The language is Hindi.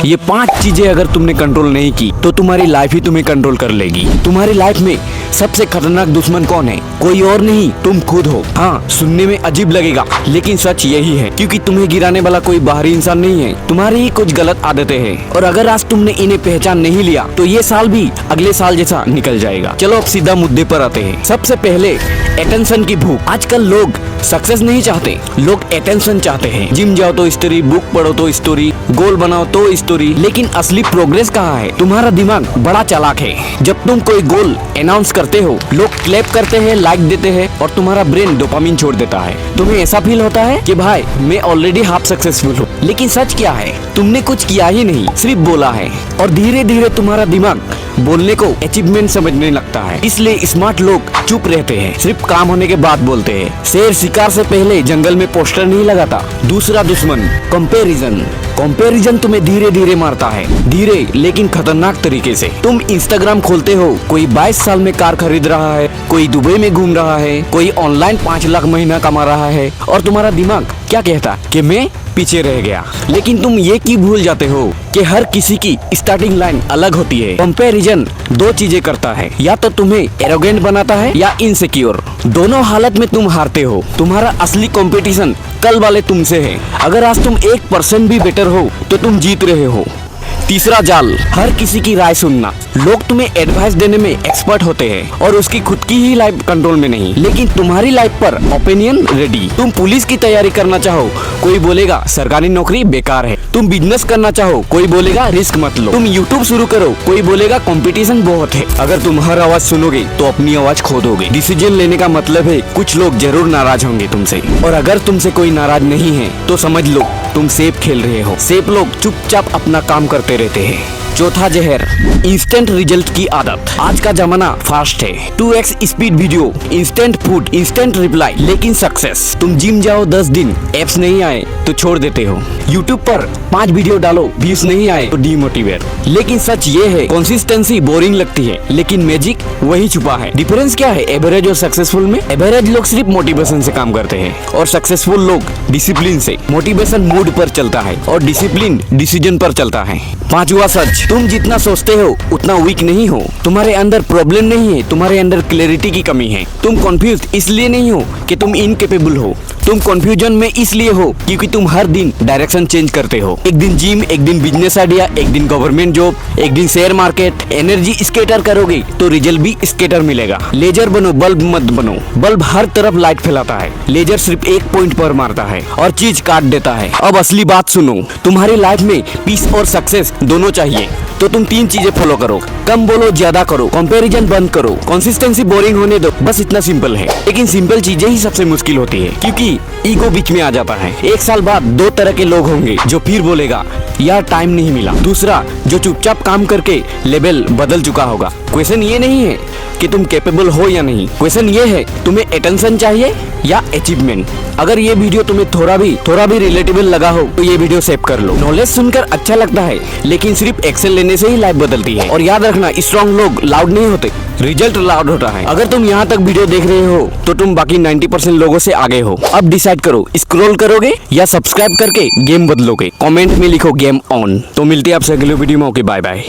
ये 5 चीजें अगर तुमने कंट्रोल नहीं की तो तुम्हारी लाइफ ही तुम्हें कंट्रोल कर लेगी। तुम्हारी लाइफ में सबसे खतरनाक दुश्मन कौन है? कोई और नहीं, तुम खुद हो। हाँ, सुनने में अजीब लगेगा लेकिन सच यही है, क्योंकि तुम्हें गिराने वाला कोई बाहरी इंसान नहीं है, तुम्हारी ही कुछ गलत आदतें हैं। और अगर आज तुमने इन्हें पहचान नहीं लिया तो ये साल भी अगले साल जैसा निकल जाएगा। चलो अब सीधा मुद्दे पर आते हैं। सबसे पहले अटेंशन की भूख। आजकल लोग सक्सेस नहीं चाहते, लोग अटेंशन चाहते हैं। जिम जाओ तो स्टोरी, बुक पढ़ो तो स्टोरी, गोल बनाओ तो स्टोरी, लेकिन असली प्रोग्रेस कहाँ है? तुम्हारा दिमाग बड़ा चालाक है। जब तुम कोई गोल अनाउंस करते हो, लोग क्लैप करते हैं, लाइक देते हैं और तुम्हारा ब्रेन डोपामिन छोड़ देता है। तुम्हें ऐसा फील होता है कि भाई मैं ऑलरेडी हाफ सक्सेसफुल हूँ, लेकिन सच क्या है? तुमने कुछ किया ही नहीं, सिर्फ बोला है। और धीरे धीरे तुम्हारा दिमाग बोलने को अचीवमेंट समझने लगता है। इसलिए स्मार्ट लोग चुप रहते हैं, सिर्फ काम होने के बाद बोलते हैं। शेर शिकार से पहले जंगल में पोस्टर नहीं लगाता। दूसरा दुश्मन कंपैरिजन। कंपैरिजन तुम्हें धीरे धीरे मारता है, धीरे लेकिन खतरनाक तरीके से। तुम इंस्टाग्राम खोलते हो, कोई 22 साल में कार खरीद रहा है, कोई दुबई में घूम रहा है, कोई ऑनलाइन 5 लाख महीना कमा रहा है, और तुम्हारा दिमाग क्या कहता कि मैं पीछे रह गया। लेकिन तुम ये क्यों भूल जाते हो कि हर किसी की स्टार्टिंग लाइन अलग होती है। कंपैरिजन 2 चीजें करता है, या तो तुम्हें एरोगेंट बनाता है या इनसिक्योर। दोनों हालत में तुम हारते हो। तुम्हारा असली कंपटीशन कल वाले तुमसे है। अगर आज तुम 1% भी बेटर हो तो तुम जीत रहे हो। तीसरा जाल, हर किसी की राय सुनना। लोग तुम्हें एडवाइस देने में एक्सपर्ट होते हैं और उसकी खुद की ही लाइफ कंट्रोल में नहीं, लेकिन तुम्हारी लाइफ पर ओपिनियन रेडी। तुम पुलिस की तैयारी करना चाहो, कोई बोलेगा सरकारी नौकरी बेकार है। तुम बिजनेस करना चाहो, कोई बोलेगा रिस्क मत लो। तुम यूट्यूब शुरू करो, कोई बोलेगा कंपटीशन बहुत है। अगर तुम हर आवाज सुनोगे तो अपनी आवाज खो दोगे। डिसीजन लेने का मतलब है कुछ लोग जरूर नाराज होंगे तुमसे, और अगर तुमसे कोई नाराज नहीं है तो समझ लो तुम सेफ खेल रहे हो। सेफ लोग चुपचाप अपना काम करते रहते हैं। चौथा जहर, इंस्टेंट रिजल्ट की आदत। आज का जमाना फास्ट है, 2x speed video, instant food, instant reply, लेकिन सक्सेस। तुम जिम जाओ 10 दिन, एप्स नहीं आए तो छोड़ देते हो। यूट्यूब पर 5 वीडियो डालो, व्यूज नहीं आए तो डिमोटिवेट। लेकिन सच ये है, कंसिस्टेंसी बोरिंग लगती है लेकिन मैजिक वही छुपा है। डिफरेंस क्या है एवरेज और सक्सेसफुल में? एवरेज लोग सिर्फ मोटिवेशन से काम करते हैं और सक्सेसफुल लोग डिसिप्लिन से। मोटिवेशन मूड पर चलता है और डिसिप्लिन डिसीजन पर चलता है। पांचवा सच, तुम जितना सोचते हो उतना वीक नहीं हो। तुम्हारे अंदर प्रॉब्लम नहीं है, तुम्हारे अंदर क्लैरिटी की कमी है। तुम कंफ्यूज इसलिए नहीं हो कि तुम इनकेपेबल हो, तुम कंफ्यूजन में इसलिए हो क्योंकि तुम हर दिन डायरेक्शन चेंज करते हो। एक दिन जिम, एक दिन बिजनेस आइडिया, एक दिन गवर्नमेंट जॉब, एक दिन शेयर मार्केट। एनर्जी स्केटर करोगे तो रिजल्ट भी स्केटर मिलेगा। लेजर बनो, बल्ब मत बनो। बल्ब हर तरफ लाइट फैलाता है, लेजर सिर्फ एक पॉइंट पर मारता है और चीज काट देता है। अब असली बात सुनो, तुम्हारी लाइफ में पीस और सक्सेस दोनों चाहिए तो तुम 3 चीजें फॉलो करो। कम बोलो, ज्यादा करो, कंपैरिजन बंद करो, कंसिस्टेंसी बोरिंग होने दो। बस इतना सिंपल है। लेकिन सिंपल चीजें ही सबसे मुश्किल होती है, क्योंकि ईगो बीच में आ जाता है। 1 साल बाद 2 तरह के लोग होंगे, जो फिर बोलेगा यार टाइम नहीं मिला। दूसरा जो चुपचाप काम करके लेवल बदल चुका होगा। क्वेश्चन ये नहीं है कि तुम कैपेबल हो या नहीं, क्वेश्चन ये है तुम्हें अटेंशन चाहिए या अचीवमेंट। अगर ये वीडियो तुम्हें थोड़ा भी रिलेटेबल लगा हो तो ये वीडियो सेव कर लो। नॉलेज सुनकर अच्छा लगता है लेकिन सिर्फ एक्शन लेने से ही लाइफ बदलती है। और याद रखना, स्ट्रॉन्ग लोग लाउड नहीं होते, रिजल्ट लाउड होता है। अगर तुम यहाँ तक वीडियो देख रहे हो तो तुम बाकी 90% लोगों से आगे हो। अब डिसाइड करो, स्क्रॉल करोगे या सब्सक्राइब करके गेम बदलोगे। कमेंट में लिखो गेम ऑन। तो मिलते हैं आपसे अगले वीडियो में। Okay, bye bye.